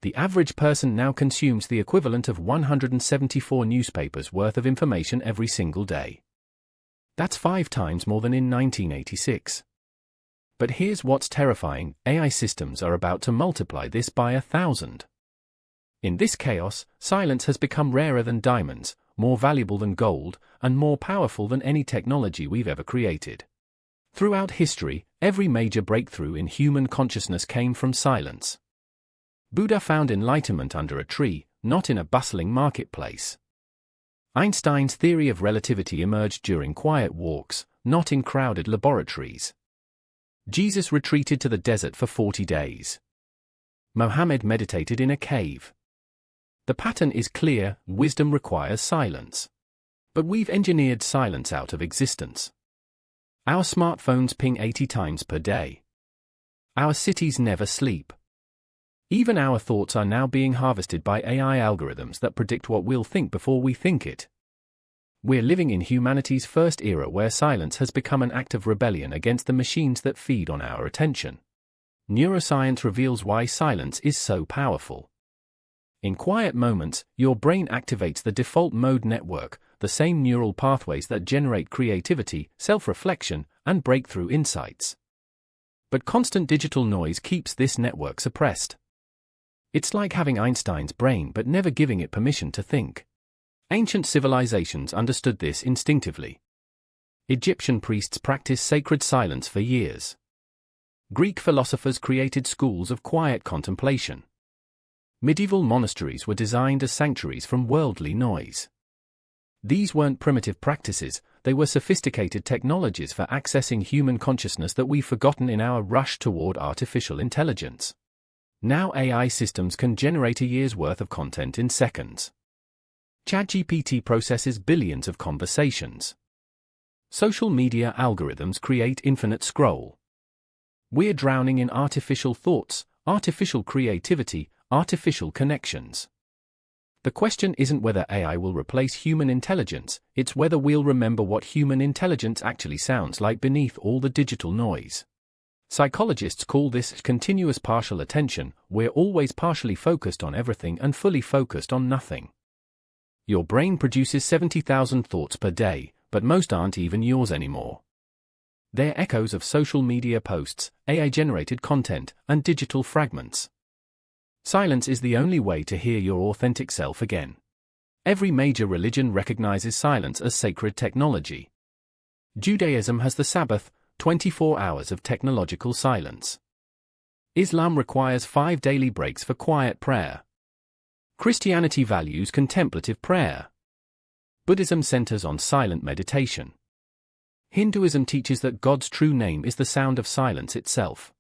The average person now consumes the equivalent of 174 newspapers worth of information every single day. That's 5 times more than in 1986. But here's what's terrifying: AI systems are about to multiply this by 1,000. In this chaos, silence has become rarer than diamonds, more valuable than gold, and more powerful than any technology we've ever created. Throughout history, every major breakthrough in human consciousness came from silence. Buddha found enlightenment under a tree, not in a bustling marketplace. Einstein's theory of relativity emerged during quiet walks, not in crowded laboratories. Jesus retreated to the desert for 40 days. Mohammed meditated in a cave. The pattern is clear: wisdom requires silence. But we've engineered silence out of existence. Our smartphones ping 80 times per day. Our cities never sleep. Even our thoughts are now being harvested by AI algorithms that predict what we'll think before we think it. We're living in humanity's first era where silence has become an act of rebellion against the machines that feed on our attention. Neuroscience reveals why silence is so powerful. In quiet moments, your brain activates the default mode network, the same neural pathways that generate creativity, self-reflection, and breakthrough insights. But constant digital noise keeps this network suppressed. It's like having Einstein's brain but never giving it permission to think. Ancient civilizations understood this instinctively. Egyptian priests practiced sacred silence for years. Greek philosophers created schools of quiet contemplation. Medieval monasteries were designed as sanctuaries from worldly noise. These weren't primitive practices, they were sophisticated technologies for accessing human consciousness that we've forgotten in our rush toward artificial intelligence. Now AI systems can generate a year's worth of content in seconds. ChatGPT processes billions of conversations. Social media algorithms create infinite scroll. We're drowning in artificial thoughts, artificial creativity, artificial connections. The question isn't whether AI will replace human intelligence, it's whether we'll remember what human intelligence actually sounds like beneath all the digital noise. Psychologists call this continuous partial attention. We're always partially focused on everything and fully focused on nothing. Your brain produces 70,000 thoughts per day, but most aren't even yours anymore. They're echoes of social media posts, AI-generated content, and digital fragments. Silence is the only way to hear your authentic self again. Every major religion recognizes silence as sacred technology. Judaism has the Sabbath, 24 hours of technological silence. Islam requires 5 daily breaks for quiet prayer. Christianity values contemplative prayer. Buddhism centers on silent meditation. Hinduism teaches that God's true name is the sound of silence itself.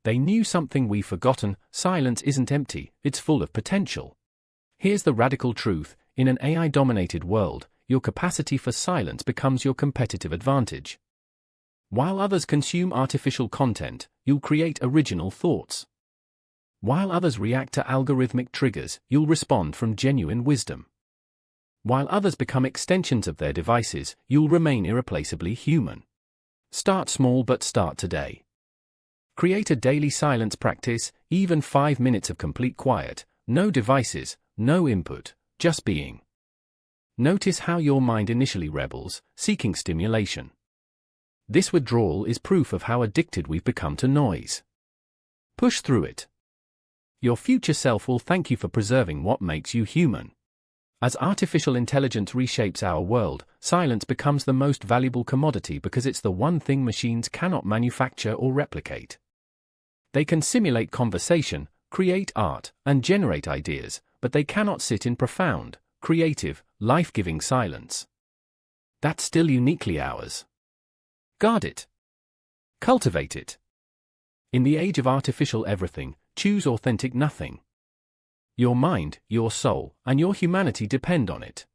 They knew something we've forgotten: silence isn't empty, it's full of potential. Here's the radical truth: in an AI-dominated world, your capacity for silence becomes your competitive advantage. While others consume artificial content, you'll create original thoughts. While others react to algorithmic triggers, you'll respond from genuine wisdom. While others become extensions of their devices, you'll remain irreplaceably human. Start small, but start today. Create a daily silence practice, even 5 minutes of complete quiet, no devices, no input, just being. Notice how your mind initially rebels, seeking stimulation. This withdrawal is proof of how addicted we've become to noise. Push through it. Your future self will thank you for preserving what makes you human. As artificial intelligence reshapes our world, silence becomes the most valuable commodity because it's the one thing machines cannot manufacture or replicate. They can simulate conversation, create art, and generate ideas, but they cannot sit in profound, creative, life-giving silence. That's still uniquely ours. Guard it. Cultivate it. In the age of artificial everything, choose authentic nothing. Your mind, your soul, and your humanity depend on it.